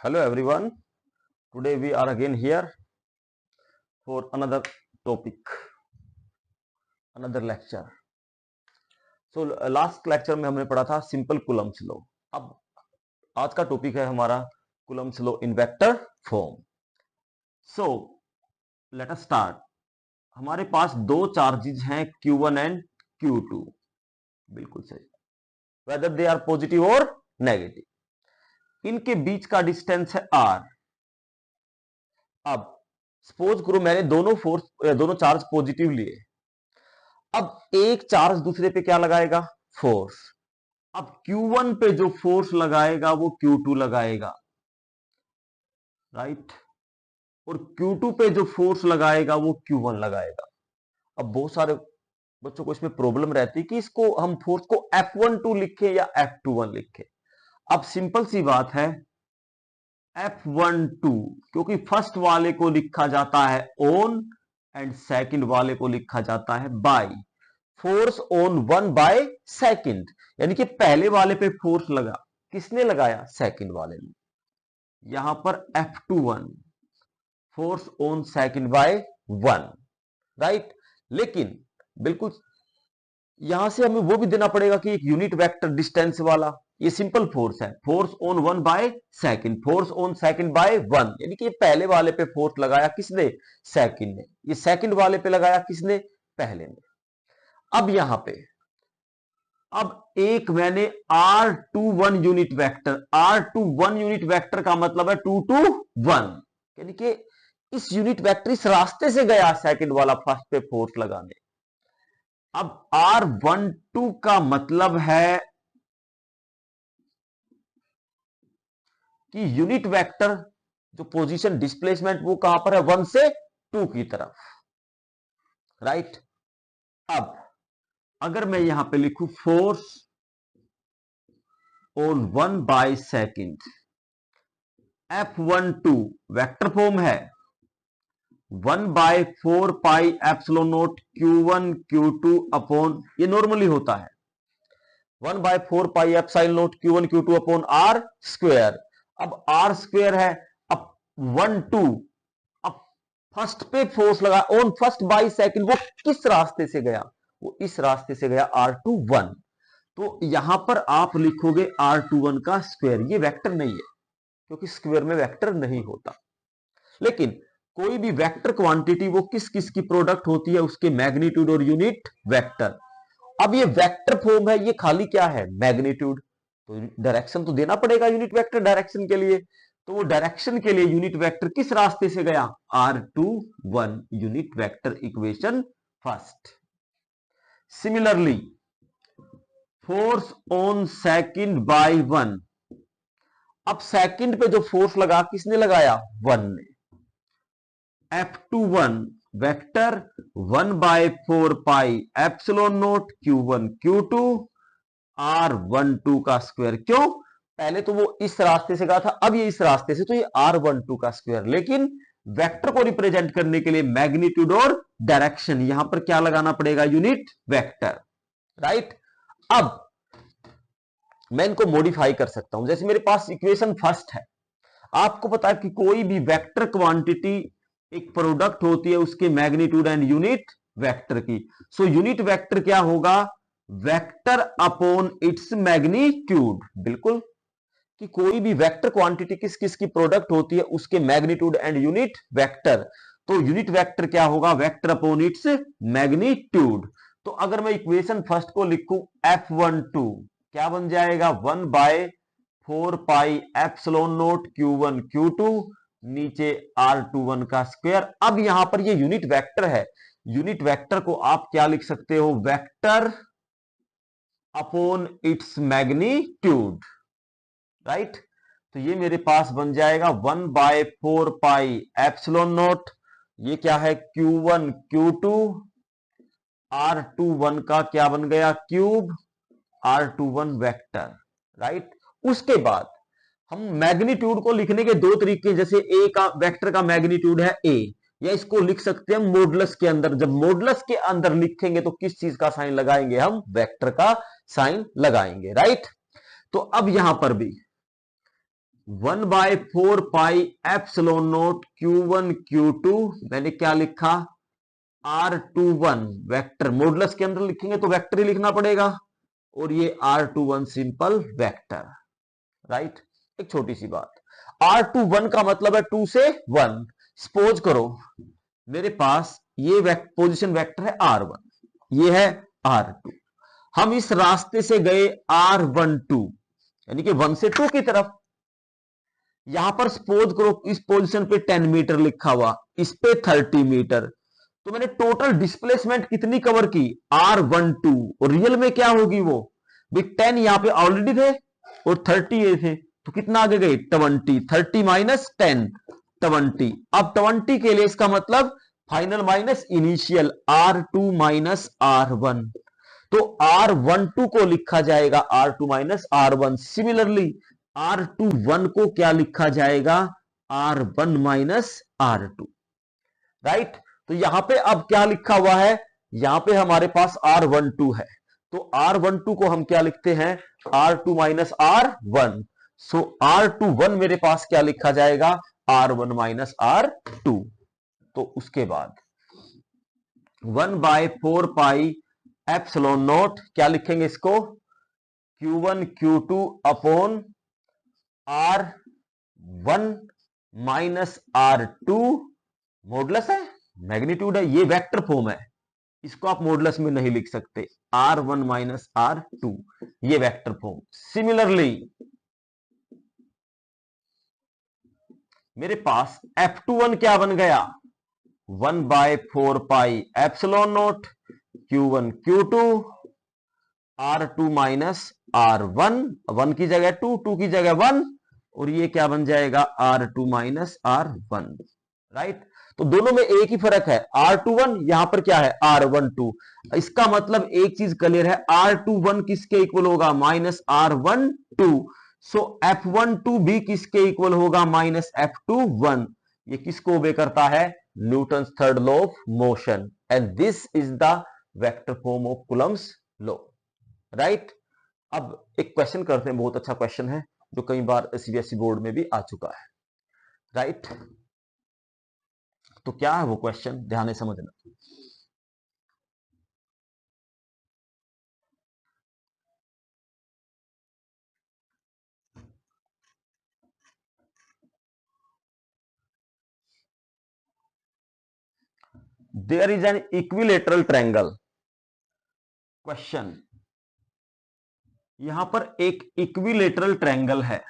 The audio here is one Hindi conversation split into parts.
Hello everyone. Today we are again here for another topic, another lecture. So last lecture में हमने पढ़ा था सिंपल कूलम्स लॉ. अब आज का टॉपिक है हमारा Coulomb's law in vector form. So let us start. हमारे पास दो चार्जेस हैं Q1 एंड Q2. बिल्कुल सही. Whether they are positive or negative. इनके बीच का डिस्टेंस है R. अब सपोज करो मैंने दोनों चार्ज पॉजिटिव लिए. अब एक चार्ज दूसरे पे क्या लगाएगा? फोर्स. अब Q1 पे जो फोर्स लगाएगा वो Q2 लगाएगा, राइट? और Q2 पे जो फोर्स लगाएगा वो Q1 लगाएगा. अब बहुत सारे बच्चों को इसमें प्रॉब्लम रहती है कि इसको हम फोर्स को F12 लिखे या F21 लिखे. अब सिंपल सी बात है, F12 क्योंकि फर्स्ट वाले को लिखा जाता है ऑन एंड सेकंड वाले को लिखा जाता है by. Force on 1 by second, यानी कि पहले वाले पे फोर्स लगा. किसने लगाया? सेकंड वाले ने. यहां पर F21 force on second by 1, right? लेकिन बिल्कुल यहां से हमें वो भी देना पड़ेगा कि एक यूनिट वेक्टर डिस्टेंस वाला. ये सिंपल फोर्स है, force on 1 by second, force on second by 1, यानी कि पहले वाले पे फोर्स लगाया किसने? सेकंड ने. ये सेकंड वाले पे लगाया किसने? पहले ने. अब यहां पे अब एक मैंने R21 unit vector, R21 unit vector का मतलब है 2 to 1, यानी कि इस यूनिट वेक्टर इस रास्ते से गया सेकंड वाला फर्स्ट पे फोर्स लगाने. अब R12 का मतलब है कि यूनिट वेक्टर जो पोजीशन डिस्प्लेसमेंट वो कहां पर है? 1 से 2 की तरफ, राइट? अब अगर मैं यहां पे लिखूं force on 1 by second, F12 vector form है 1 by 4 pi epsilon naught Q1 Q2 upon, ये नॉर्मली होता है 1 by 4 pi epsilon naught Q1 Q2 upon R square. अब R स्क्वायर है. अब 1 2, अब फर्स्ट पे फोर्स लगा ऑन फर्स्ट बाय सेकंड, वो किस रास्ते से गया? वो इस रास्ते से गया R21. तो यहां पर आप लिखोगे R21 का स्क्वायर. ये वेक्टर नहीं है क्योंकि स्क्वायर में वेक्टर नहीं होता. लेकिन कोई भी वेक्टर क्वांटिटी वो किस किस की प्रोडक्ट होती है? उसके मैग्नीट्यूड और यूनिट वेक्टर. अब ये वेक्टर फॉर्म है, ये खाली क्या है? मैग्नीट्यूड. तो डायरेक्शन तो देना पड़ेगा यूनिट वेक्टर डायरेक्शन के लिए. तो वो डायरेक्शन के लिए यूनिट वेक्टर किस रास्ते से गया? R21 unit vector equation first. Similarly force on second by 1, अब सेकंड पे जो फोर्स लगा किसने लगाया? 1 ने. F21 vector 1 by 4 pi epsilon naught Q1 Q2 R12 का स्क्वायर. क्यों? पहले तो वो इस रास्ते से गया था, अब ये इस रास्ते से, तो ये R12 का स्क्वायर. लेकिन वेक्टर को रिप्रेजेंट करने के लिए मैग्नीट्यूड और डायरेक्शन, यहां पर क्या लगाना पड़ेगा? Unit vector, right? अब मैं इनको मॉडिफाई कर सकता हूं. जैसे मेरे पास इक्वेशन फर्स्ट है, आपको पता है कि कोई भी वेक्टर क्वांटिटी एक प्रोडक्ट होती है उसके मैग्नीट्यूड एंड यूनिट वेक्टर की. सो यूनिट वेक्टर क्या होगा? Vector upon its magnitude. बिल्कुल, कि कोई भी वेक्टर क्वांटिटी किस किस की प्रोडक्ट होती है उसके मैग्नीट्यूड एंड यूनिट वेक्टर. तो यूनिट वेक्टर क्या होगा? Vector upon its magnitude. तो अगर मैं इक्वेशन फर्स्ट को लिखूं F12, क्या बन जाएगा? 1 by 4 pi epsilon naught Q1 Q2, नीचे R21 का स्क्वायर. अब यहां पर ये यूनिट वेक्टर है, यूनिट वेक्टर को आप क्या लिख सकते हो? Vector upon its magnitude, right? तो ये मेरे पास बन जाएगा 1 बाय 4 पाई एप्सिलॉन नॉट, ये क्या है? Q1 Q2, R21 का क्या बन गया? Cube, R21 vector, right? उसके बाद हम मैग्नीट्यूड को लिखने के दो तरीके, जैसे ए का वेक्टर का मैग्नीट्यूड है ए, या इसको लिख सकते हैं मॉडुलस के अंदर. जब मॉडुलस के अंदर लिखेंगे तो किस चीज का साइन लगाएंगे? हम वेक्टर का साइन लगाएंगे, राइट? तो अब यहां पर भी 1/4 pi epsilon note Q1 Q2, मैंने क्या लिखा, R21 वेक्टर, मॉडुलस के अंदर लिखेंगे तो वेक्टर ही लिखना पड़ेगा, और ये R21 सिंपल वेक्टर, राइट। एक छोटी सी बात, R21 का मतलब है 2 से 1। सपोज करो मेरे पास ये पोजीशन वेक्टर है R1, ये है R2, हम इस रास्ते से गए R12 यानी कि 1 से 2 की तरफ। यहां पर सपोज करो इस पोजीशन पे 10 मीटर लिखा हुआ, इस पे 30 मीटर, तो मैंने टोटल डिस्प्लेसमेंट कितनी कवर की, R12, और रियल में क्या होगी वो भी, 10 यहां पे ऑलरेडी थे और 30 ये थे, तो कितना आगे गए 20, 30 माइनस 10 20। अब 20 के लिए इसका मतलब final minus initial, R2 minus R1, तो R12 को लिखा जाएगा R2 minus R1। Similarly R21 को क्या लिखा जाएगा, R1 माइनस R2, राइट। तो यहां पे अब क्या लिखा हुआ है, यहां पे हमारे पास R12 है, तो R12 को हम क्या लिखते हैं, R2 माइनस R1। सो R21 मेरे पास क्या लिखा जाएगा, R1 माइनस R2। तो उसके बाद 1/4 पाई एप्सिलॉन नोट, क्या लिखेंगे इसको, Q1 Q2 upon R1 minus R2, modulus है, मैग्नीट्यूड है, ये वेक्टर फॉर्म है, इसको आप मॉडुलस में नहीं लिख सकते, R1 माइनस R2, ये वेक्टर फॉर्म। सिमिलरली मेरे पास F21 क्या बन गया, 1/4 pi epsilon note Q1 Q2 R2 minus R1, 1 की जगह 2, 2 की जगह 1, और ये क्या बन जाएगा R2 माइनस R1, राइट। तो दोनों में एक ही फर्क है, R21 यहां पर क्या है R12, इसका मतलब एक चीज क्लियर है, R21 किसके इक्वल होगा, माइनस R12, सो F12 भी किसके इक्वल होगा, माइनस F21। ये किसको ओबे करता है, Newton third law of motion, and this is the vector form of Coulomb's law, right. अब एक क्वेश्चन करते हैं, बहुत अच्छा क्वेश्चन है जो कई बार सीबीएसई बोर्ड में भी आ चुका है, राइट। तो क्या है वो क्वेश्चन, ध्यान से समझना। There is an equilateral triangle, question, यहां पर एक इक्विलेटरल ट्रायंगल है,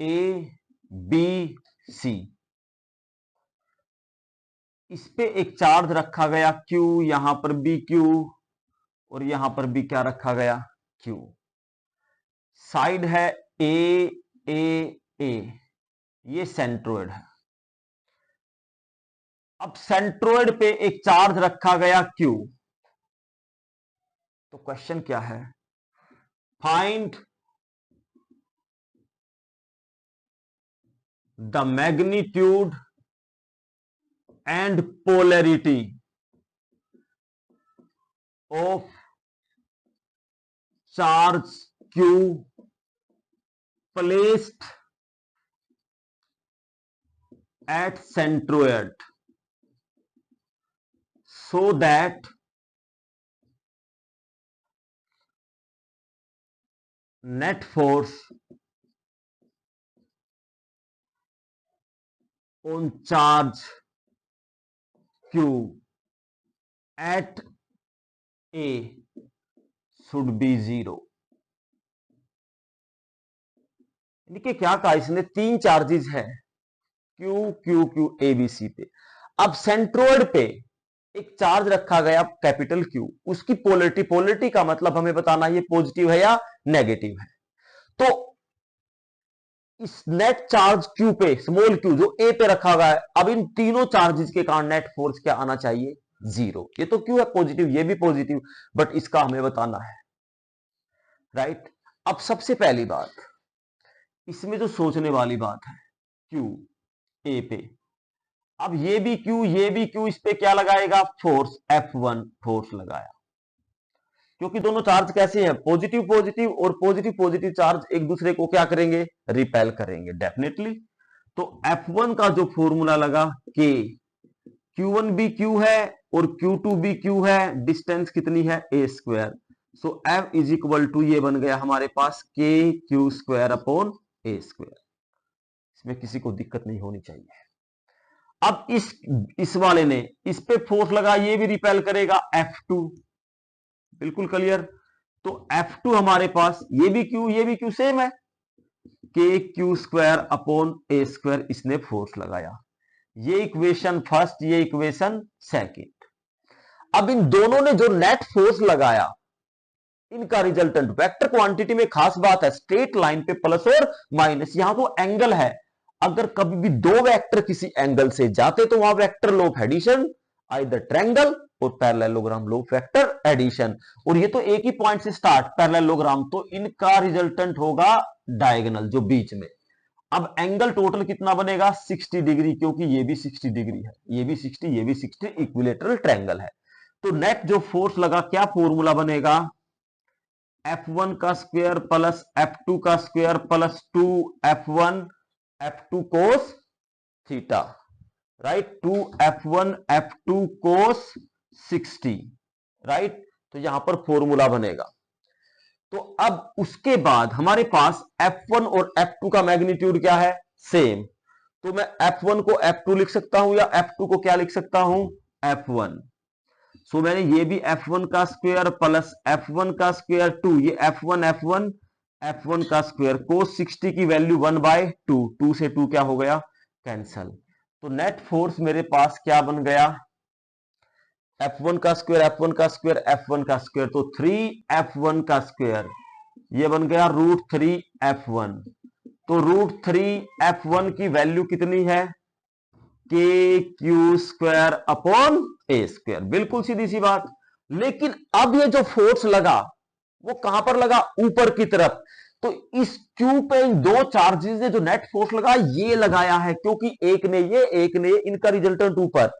ए बी सी, इस पे एक चार्ज रखा गया Q, यहां पर भी Q, और यहां पर भी क्या रखा गया Q, साइड है ए ए ए, ये सेंट्रोइड है। अब सेंट्रोइड पे एक चार्ज रखा गया Q, तो क्वेश्चन क्या है, find the magnitude and polarity of charge Q placed at centroid so that net force on charge Q at A should be 0। देखिए क्या कहा इसने, तीन चार्जेस है Q Q Q A B C पे, अब सेंट्रोइड पे एक चार्ज रखा गया कैपिटल Q, उसकी पोलरिटी, पोलरिटी का मतलब हमें बताना ये पॉजिटिव है या नेगेटिव है। तो इस नेट चार्ज Q पे, स्मॉल q जो A पे रखा गया है, अब इन तीनों चार्जेस के कारण नेट फोर्स क्या आना चाहिए, 0। ये तो Q है पॉजिटिव, ये भी पॉजिटिव, बट इसका हमें बताना है, राइट। अब सबसे पहली बात, इसमें जो सोचने वाली बात है, Q A पे, अब ये भी Q ये भी Q, इस पे क्या लगाएगा फोर्स, F1 फोर्स लगाया, क्योंकि दोनों चार्ज कैसे हैं, पॉजिटिव पॉजिटिव, और पॉजिटिव पॉजिटिव चार्ज एक दूसरे को क्या करेंगे, रिपेल करेंगे डेफिनेटली। तो F1 का जो फॉर्मूला लगा कि Q1 भी Q है और Q2 भी Q है, डिस्टेंस कितनी है a square, so F is equal to ये बन गया हमारे पास k Q square upon a square. इसमें किसी को दिक्कत नहीं होनी चाहिए। अब इस वाले ने इस पे फोर्स लगा, ये भी रिपेल करेगा F2, बिल्कुल क्लियर। तो F2 हमारे पास ये भी Q सेम है, के क्यू स्क्वायर अपॉन ए स्क्वायर, इसने फोर्स लगाया। ये इक्वेशन फर्स्ट, ये इक्वेशन सेकंड। अब इन दोनों ने जो नेट फोर्स लगाया, इनका रिजल्टेंट वेक्टर क्वांटिटी में खास बात है, स्ट्रेट लाइन पे प्लस और माइनस, यहां तो एंगल है, अगर कभी भी दो वेक्टर किसी एंगल से जाते तो वहां vector law of addition, either triangle और parallelogram law of vector addition, और ये तो एक ही पॉइंट से स्टार्ट पैरेललोग्राम, तो इनका रिजल्टेंट होगा डायगोनल जो बीच में। अब एंगल टोटल कितना बनेगा, 60 डिग्री, क्योंकि ये भी 60 डिग्री है, ये भी 60, ये भी 60, इक्विलेटरल ट्रायंगल है। तो नेट जो फोर्स लगा, क्या फॉर्मूला बनेगा, F1 का स्क्वायर प्लस F2 का square plus 2F1 F2 cos theta, right, 2F1 F2 कोस 60, राइट। तो यहां पर फॉर्मूला बनेगा। तो अब उसके बाद हमारे पास F1 और F2 का मैग्नीट्यूड क्या है, सेम, तो मैं F1 को F2 लिख सकता हूं या F2 को क्या लिख सकता हूं, F1। सो मैंने ये भी F1 का स्क्वायर प्लस F1 का स्क्वायर 2, ये F1 का स्क्वायर, कोस 60 की वैल्यू 1/2, 2 से 2 क्या हो गया, कैंसल। तो नेट फोर्स मेरे पास क्या बन गया, F1 का स्क्वायर F1 का स्क्वायर F1 का स्क्वायर, तो 3F1 का स्क्वायर, ये बन गया √3F1। तो √3F1 की वैल्यू कितनी है, के क्यू स्क्वायर अपॉन ए स्क्वायर, बिल्कुल सीधी सी बात। लेकिन अब ये जो फोर्स लगा वो कहां पर लगा, ऊपर की तरफ। तो इस क्यू पे इन दो चार्जेस ने जो नेट फोर्स लगा ये लगाया है, क्योंकि एक ने ये एक ने ये, इनका रिजल्टेंट ऊपर।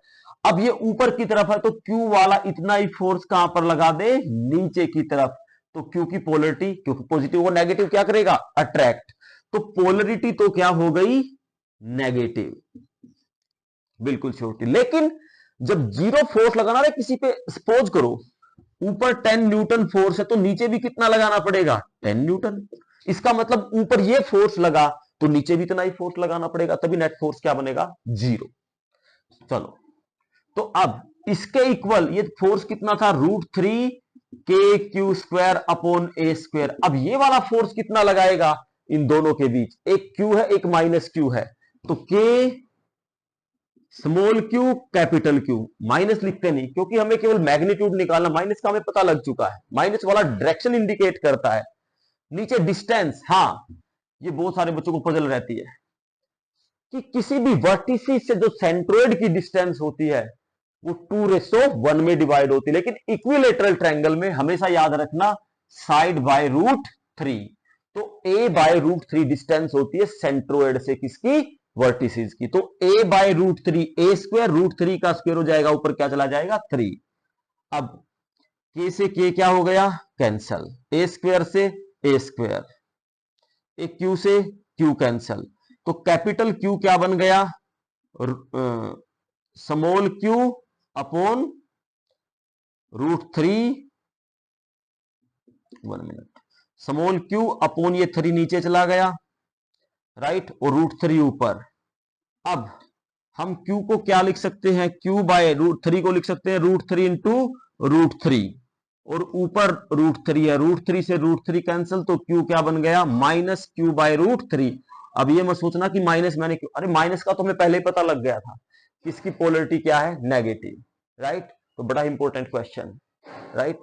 अब ये ऊपर की तरफ है तो क्यू वाला इतना ही फोर्स कहां पर लगा दे, नीचे की तरफ। तो क्यू की पोलरिटी, क्योंकि पॉजिटिव को नेगेटिव क्या करेगा, अट्रैक्ट, तो पोलरिटी तो क्या हो गई, नेगेटिव, बिल्कुल छोटी। लेकिन जब जीरो फोर्स लगाना है किसी पे, सपोज करो ऊपर 10 न्यूटन फोर्स है तो नीचे भी कितना लगाना पड़ेगा, 10 न्यूटन। इसका मतलब ऊपर ये फोर्स लगा तो नीचे भी इतना ही फोर्स लगाना पड़ेगा, तभी नेट फोर्स क्या बनेगा, 0। चलो, तो अब इसके इक्वल ये फोर्स कितना था, √3 के क्यू स्क्वायर अपॉन ए स्क्वायर। अब ये वाला फोर्स कितना लगाएगा इन दोनों के बीच, एक क्यू है एक माइनस क्यू है, तो के small Q capital Q, minus लिखते नहीं क्योंकि हमें केवल मैग्नीट्यूड निकालना, माइनस का हमें पता लग चुका है, माइनस वाला डायरेक्शन इंडिकेट करता है। नीचे डिस्टेंस, हाँ ये बहुत सारे बच्चों को पजल रहती है कि किसी भी वर्टिसिस से जो सेंट्रोइड की डिस्टेंस होती है वो 2:1 में डिवाइड होती है, लेकिन इक्विलेटरल ट्रायंगल में हमेशा याद रखना साइड बाय √3, तो a/√3 डिस्टेंस होती है सेंट्रोइड से, किसकी, वर्टिसेस की। तो a/√3, a स्क्वायर √3 का स्क्वायर हो जाएगा, ऊपर क्या चला जाएगा, 3। अब k से k क्या हो गया, कैंसल, a स्क्वायर से a स्क्वायर, एक q से q कैंसल, तो कैपिटल Q क्या बन गया, small q upon √3, 1 minute, small q upon ये 3 नीचे चला गया, राइट, और √3 ऊपर। अब हम Q को क्या लिख सकते हैं, Q/√3 को लिख सकते हैं √3 इंटू √3, और ऊपर √3 है, √3 से √3 कैंसिल, तो Q क्या बन गया, -Q/√3। अब ये मत सोचना कि माइनस मैंने क्यों, अरे माइनस का तो हमें पहले ही पता लग गया था, किसकी पोलरिटी क्या है, नेगेटिव, राइट। तो बड़ा इंपॉर्टेंट क्वेश्चन, राइट।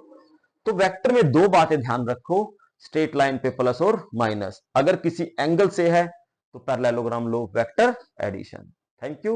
तो वेक्टर में दो बातें ध्यान रखो, स्ट्रेट लाइन पे प्लस और माइनस, अगर किसी एंगल से है तो पैरेललोग्राम लो वेक्टर एडिशन। Thank you.